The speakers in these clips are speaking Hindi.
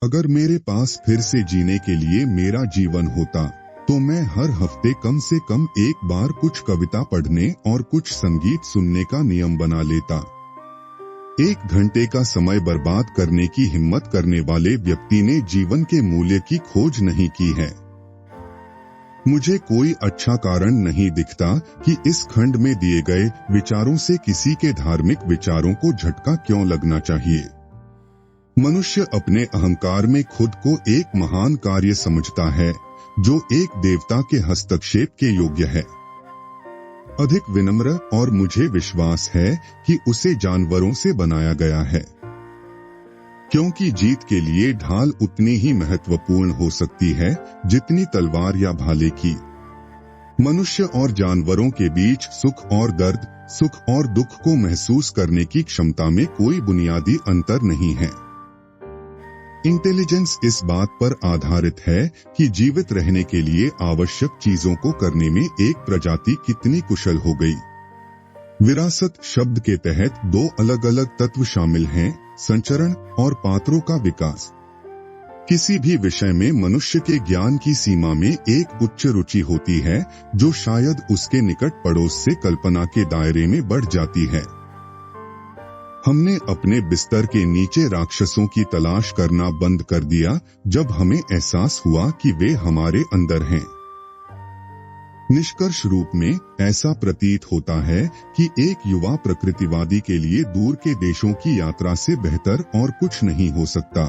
अगर मेरे पास फिर से जीने के लिए मेरा जीवन होता तो मैं हर हफ्ते कम से कम एक बार कुछ कविता पढ़ने और कुछ संगीत सुनने का नियम बना लेता। 1 घंटे का समय बर्बाद करने की हिम्मत करने वाले व्यक्ति ने जीवन के मूल्य की खोज नहीं की है। मुझे कोई अच्छा कारण नहीं दिखता कि इस खंड में दिए गए विचारों से किसी के धार्मिक विचारों को झटका क्यों लगना चाहिए। मनुष्य अपने अहंकार में खुद को एक महान कार्य समझता है जो एक देवता के हस्तक्षेप के योग्य है। अधिक विनम्र और मुझे विश्वास है कि उसे जानवरों से बनाया गया है, क्योंकि जीत के लिए ढाल उतनी ही महत्वपूर्ण हो सकती है जितनी तलवार या भाले की। मनुष्य और जानवरों के बीच सुख और दर्द, सुख और दुख को महसूस करने की क्षमता में कोई बुनियादी अंतर नहीं है। इंटेलिजेंस इस बात पर आधारित है कि जीवित रहने के लिए आवश्यक चीजों को करने में एक प्रजाति कितनी कुशल हो गई। विरासत शब्द के तहत 2 अलग अलग तत्व शामिल हैं, संचरण और पात्रों का विकास। किसी भी विषय में मनुष्य के ज्ञान की सीमा में एक उच्च रुचि होती है जो शायद उसके निकट पड़ोस से कल्पना के दायरे में बढ़ जाती है। हमने अपने बिस्तर के नीचे राक्षसों की तलाश करना बंद कर दिया जब हमें एहसास हुआ कि वे हमारे अंदर हैं। निष्कर्ष रूप में ऐसा प्रतीत होता है कि एक युवा प्रकृतिवादी के लिए दूर के देशों की यात्रा से बेहतर और कुछ नहीं हो सकता।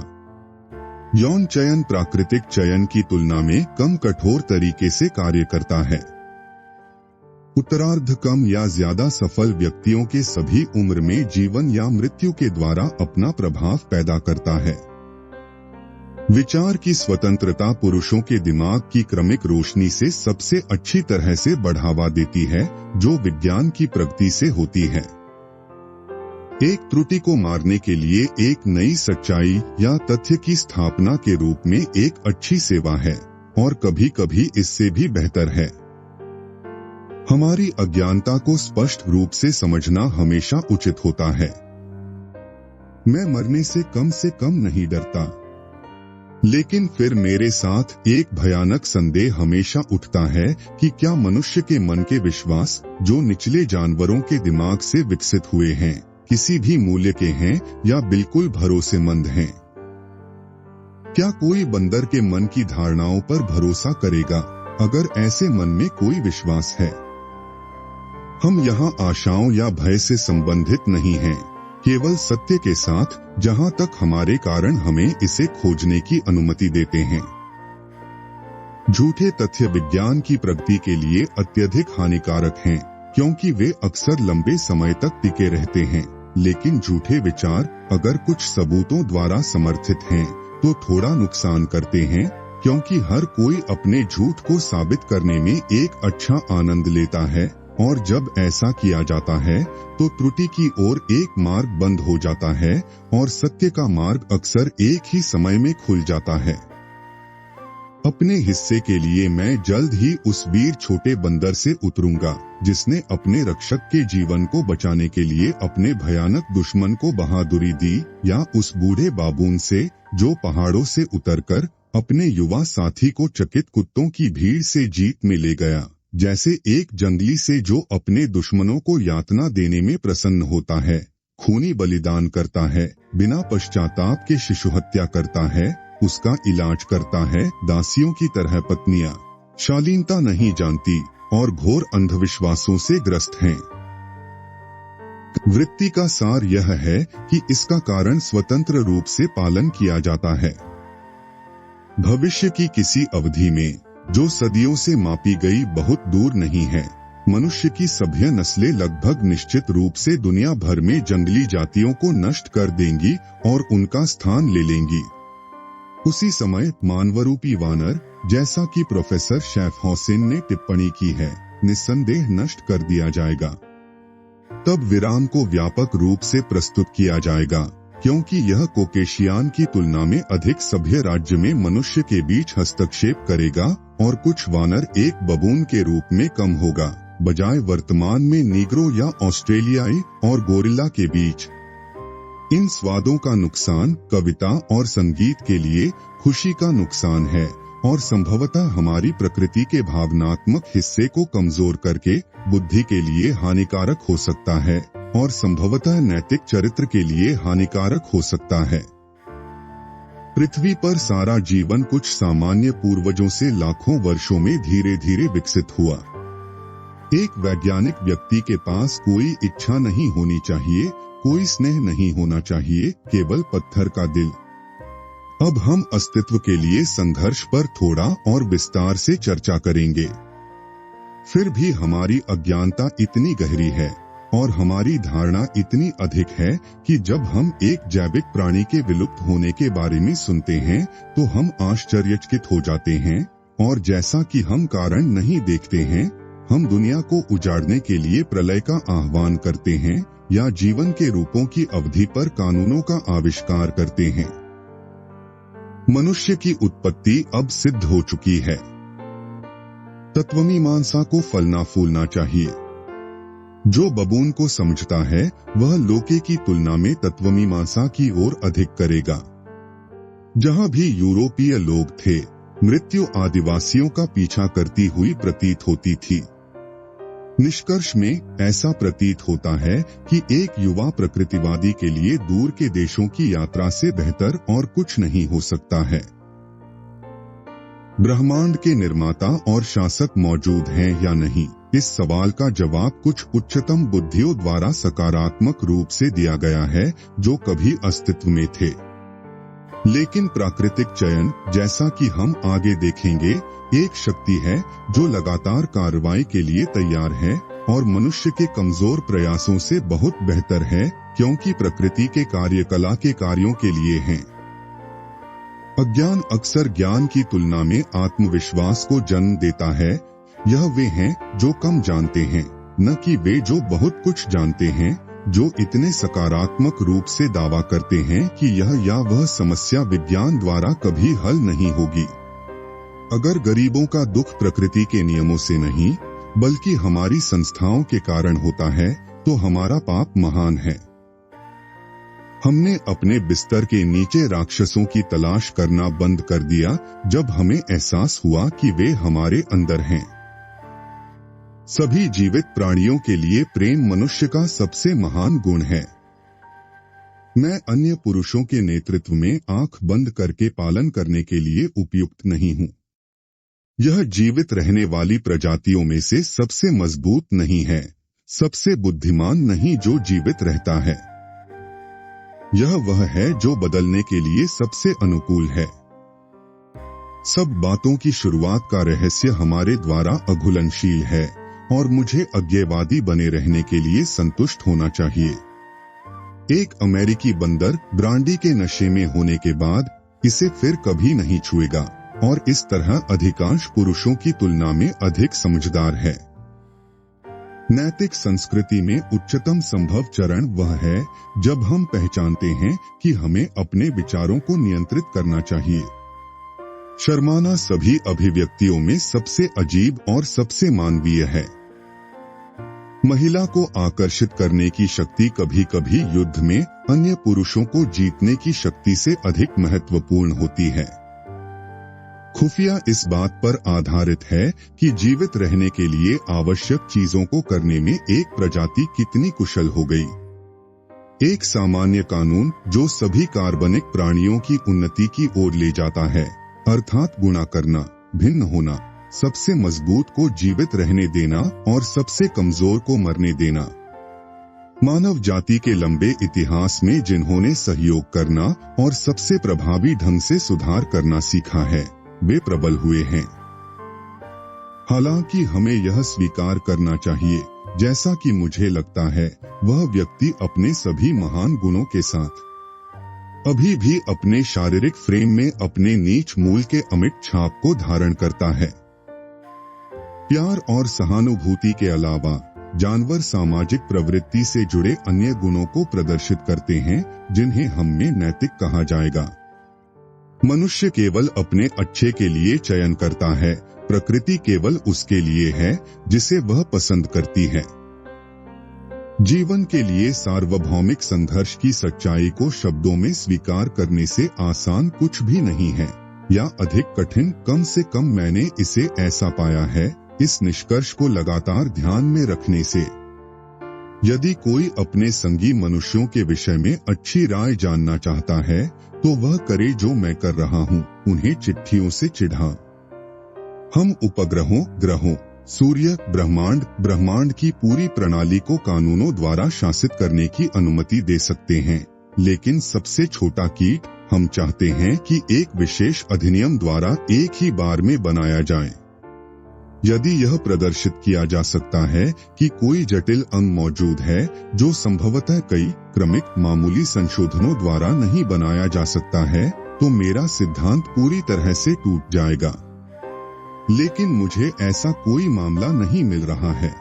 यौन चयन प्राकृतिक चयन की तुलना में कम कठोर तरीके से कार्य करता है। उत्तरार्ध कम या ज्यादा सफल व्यक्तियों के सभी उम्र में जीवन या मृत्यु के द्वारा अपना प्रभाव पैदा करता है। विचार की स्वतंत्रता पुरुषों के दिमाग की क्रमिक रोशनी से सबसे अच्छी तरह से बढ़ावा देती है जो विज्ञान की प्रगति से होती है। एक त्रुटि को मारने के लिए एक नई सच्चाई या तथ्य की स्थापना के रूप में एक अच्छी सेवा है और कभी-कभी इससे भी बेहतर है। हमारी अज्ञानता को स्पष्ट रूप से समझना हमेशा उचित होता है। मैं मरने से कम नहीं डरता, लेकिन फिर मेरे साथ एक भयानक संदेह हमेशा उठता है कि क्या मनुष्य के मन के विश्वास जो निचले जानवरों के दिमाग से विकसित हुए हैं किसी भी मूल्य के हैं या बिल्कुल भरोसेमंद हैं। क्या कोई बंदर के मन की धारणाओं पर भरोसा करेगा अगर ऐसे मन में कोई विश्वास है? हम यहाँ आशाओं या भय से संबंधित नहीं हैं, केवल सत्य के साथ जहाँ तक हमारे कारण हमें इसे खोजने की अनुमति देते हैं। झूठे तथ्य विज्ञान की प्रगति के लिए अत्यधिक हानिकारक हैं क्योंकि वे अक्सर लंबे समय तक टिके रहते हैं, लेकिन झूठे विचार अगर कुछ सबूतों द्वारा समर्थित हैं तो थोड़ा नुकसान करते हैं क्योंकि हर कोई अपने झूठ को साबित करने में एक अच्छा आनंद लेता है और जब ऐसा किया जाता है तो त्रुटि की ओर एक मार्ग बंद हो जाता है और सत्य का मार्ग अक्सर एक ही समय में खुल जाता है। अपने हिस्से के लिए मैं जल्द ही उस वीर छोटे बंदर से उतरूंगा जिसने अपने रक्षक के जीवन को बचाने के लिए अपने भयानक दुश्मन को बहादुरी दी, या उस बूढ़े बाबून से जो पहाड़ों से उतरकर अपने युवा साथी को चकित कुत्तों की भीड़ से जीत में ले गया, जैसे एक जंगली से जो अपने दुश्मनों को यातना देने में प्रसन्न होता है, खूनी बलिदान करता है, बिना पश्चाताप के शिशु हत्या करता है, उसका इलाज करता है। दासियों की तरह पत्नियां शालीनता नहीं जानती और घोर अंधविश्वासों से ग्रस्त हैं। वृत्ति का सार यह है कि इसका कारण स्वतंत्र रूप से पालन किया जाता है। भविष्य की किसी अवधि में जो सदियों से मापी गई बहुत दूर नहीं है, मनुष्य की सभ्य नस्लें लगभग निश्चित रूप से दुनिया भर में जंगली जातियों को नष्ट कर देंगी और उनका स्थान ले लेंगी। उसी समय मानवरूपी वानर, जैसा कि प्रोफेसर शेफहॉसेन ने टिप्पणी की है, निस्संदेह नष्ट कर दिया जाएगा। तब विराम को व्यापक रूप से प्रस्तुत किया जाएगा क्योंकि यह कोकेशियान की तुलना में अधिक सभ्य राज्य में मनुष्य के बीच हस्तक्षेप करेगा और कुछ वानर एक बबून के रूप में कम होगा, बजाय वर्तमान में नीग्रो या ऑस्ट्रेलियाई और गोरिल्ला के बीच। इन स्वादों का नुकसान कविता और संगीत के लिए खुशी का नुकसान है और संभवतः हमारी प्रकृति के भावनात्मक हिस्से को कमजोर करके बुद्धि के लिए हानिकारक हो सकता है और संभवतः नैतिक चरित्र के लिए हानिकारक हो सकता है। पृथ्वी पर सारा जीवन कुछ सामान्य पूर्वजों से लाखों वर्षों में धीरे धीरे विकसित हुआ। एक वैज्ञानिक व्यक्ति के पास कोई इच्छा नहीं होनी चाहिए, कोई स्नेह नहीं होना चाहिए, केवल पत्थर का दिल। अब हम अस्तित्व के लिए संघर्ष पर थोड़ा और विस्तार से चर्चा करेंगे। फिर भी हमारी अज्ञानता इतनी गहरी है और हमारी धारणा इतनी अधिक है कि जब हम एक जैविक प्राणी के विलुप्त होने के बारे में सुनते हैं तो हम आश्चर्यचकित हो जाते हैं और जैसा कि हम कारण नहीं देखते हैं, हम दुनिया को उजाड़ने के लिए प्रलय का आह्वान करते हैं या जीवन के रूपों की अवधि पर कानूनों का आविष्कार करते हैं। मनुष्य की उत्पत्ति अब सिद्ध हो चुकी है। तत्वमीमांसा को फलना फूलना चाहिए। जो बबून को समझता है वह लोके की तुलना में तत्वमीमांसा की ओर अधिक करेगा। जहां भी यूरोपीय लोग थे, मृत्यु आदिवासियों का पीछा करती हुई प्रतीत होती थी। निष्कर्ष में ऐसा प्रतीत होता है कि एक युवा प्रकृतिवादी के लिए दूर के देशों की यात्रा से बेहतर और कुछ नहीं हो सकता है। ब्रह्मांड के निर्माता और शासक मौजूद हैं या नहीं, इस सवाल का जवाब कुछ उच्चतम बुद्धियों द्वारा सकारात्मक रूप से दिया गया है जो कभी अस्तित्व में थे। लेकिन प्राकृतिक चयन, जैसा कि हम आगे देखेंगे, एक शक्ति है जो लगातार कार्रवाई के लिए तैयार है और मनुष्य के कमजोर प्रयासों से बहुत बेहतर है, क्योंकि प्रकृति के कार्यकला के कार्यों के लिए हैं। अज्ञान अक्सर ज्ञान की तुलना में आत्मविश्वास को जन्म देता है। यह वे हैं जो कम जानते हैं, न कि वे जो बहुत कुछ जानते हैं, जो इतने सकारात्मक रूप से दावा करते हैं कि यह या वह समस्या विज्ञान द्वारा कभी हल नहीं होगी। अगर गरीबों का दुख प्रकृति के नियमों से नहीं बल्कि हमारी संस्थाओं के कारण होता है तो हमारा पाप महान है। हमने अपने बिस्तर के नीचे राक्षसों की तलाश करना बंद कर दिया जब हमें एहसास हुआ कि वे हमारे अंदर हैं। सभी जीवित प्राणियों के लिए प्रेम मनुष्य का सबसे महान गुण है। मैं अन्य पुरुषों के नेतृत्व में आंख बंद करके पालन करने के लिए उपयुक्त नहीं हूँ। यह जीवित रहने वाली प्रजातियों में से सबसे मजबूत नहीं है, सबसे बुद्धिमान नहीं जो जीवित रहता है। यह वह है जो बदलने के लिए सबसे अनुकूल है। सब बातों की शुरुआत का रहस्य हमारे द्वारा अघुलनशील है और मुझे अज्ञेयवादी बने रहने के लिए संतुष्ट होना चाहिए। एक अमेरिकी बंदर ब्रांडी के नशे में होने के बाद इसे फिर कभी नहीं छुएगा और इस तरह अधिकांश पुरुषों की तुलना में अधिक समझदार है। नैतिक संस्कृति में उच्चतम संभव चरण वह है जब हम पहचानते हैं कि हमें अपने विचारों को नियंत्रित करना चाहिए। शर्माना सभी अभिव्यक्तियों में सबसे अजीब और सबसे मानवीय है। महिला को आकर्षित करने की शक्ति कभी कभी युद्ध में अन्य पुरुषों को जीतने की शक्ति से अधिक महत्वपूर्ण होती है। खुफिया इस बात पर आधारित है कि जीवित रहने के लिए आवश्यक चीजों को करने में एक प्रजाति कितनी कुशल हो गई। एक सामान्य कानून जो सभी कार्बनिक प्राणियों की उन्नति की ओर ले जाता है, अर्थात गुणा करना, भिन्न होना, सबसे मजबूत को जीवित रहने देना और सबसे कमजोर को मरने देना। मानव जाति के लंबे इतिहास में जिन्होंने सहयोग करना और सबसे प्रभावी ढंग से सुधार करना सीखा है, वे प्रबल हुए हैं। हालांकि हमें यह स्वीकार करना चाहिए, जैसा कि मुझे लगता है, वह व्यक्ति अपने सभी महान गुणों के साथ अभी भी अपने शारीरिक फ्रेम में अपने नीच मूल के अमिट छाप को धारण करता है। प्यार और सहानुभूति के अलावा जानवर सामाजिक प्रवृत्ति से जुड़े अन्य गुणों को प्रदर्शित करते हैं जिन्हें हम में नैतिक कहा जाएगा। मनुष्य केवल अपने अच्छे के लिए चयन करता है, प्रकृति केवल उसके लिए है जिसे वह पसंद करती है। जीवन के लिए सार्वभौमिक संघर्ष की सच्चाई को शब्दों में स्वीकार करने से आसान कुछ भी नहीं है, या अधिक कठिन। कम से कम मैंने इसे ऐसा पाया है, इस निष्कर्ष को लगातार ध्यान में रखने से। यदि कोई अपने संगी मनुष्यों के विषय में अच्छी राय जानना चाहता है तो वह करे जो मैं कर रहा हूँ, उन्हें चिट्ठियों से चिढ़ा। हम उपग्रहों, ग्रहों, सूर्य, ब्रह्मांड की पूरी प्रणाली को कानूनों द्वारा शासित करने की अनुमति दे सकते हैं, लेकिन सबसे छोटा कीट हम चाहते हैं कि एक विशेष अधिनियम द्वारा एक ही बार में बनाया जाए। यदि यह प्रदर्शित किया जा सकता है कि कोई जटिल अंग मौजूद है जो संभवतः कई क्रमिक मामूली संशोधनों द्वारा नहीं बनाया जा सकता है, तो मेरा सिद्धांत पूरी तरह से टूट जाएगा। लेकिन मुझे ऐसा कोई मामला नहीं मिल रहा है।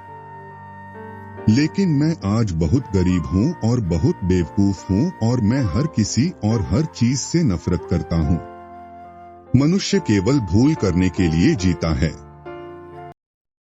लेकिन मैं आज बहुत गरीब हूँ और बहुत बेवकूफ हूँ और मैं हर किसी और हर चीज से नफरत करता हूँ। मनुष्य केवल भूल करने के लिए जीता है।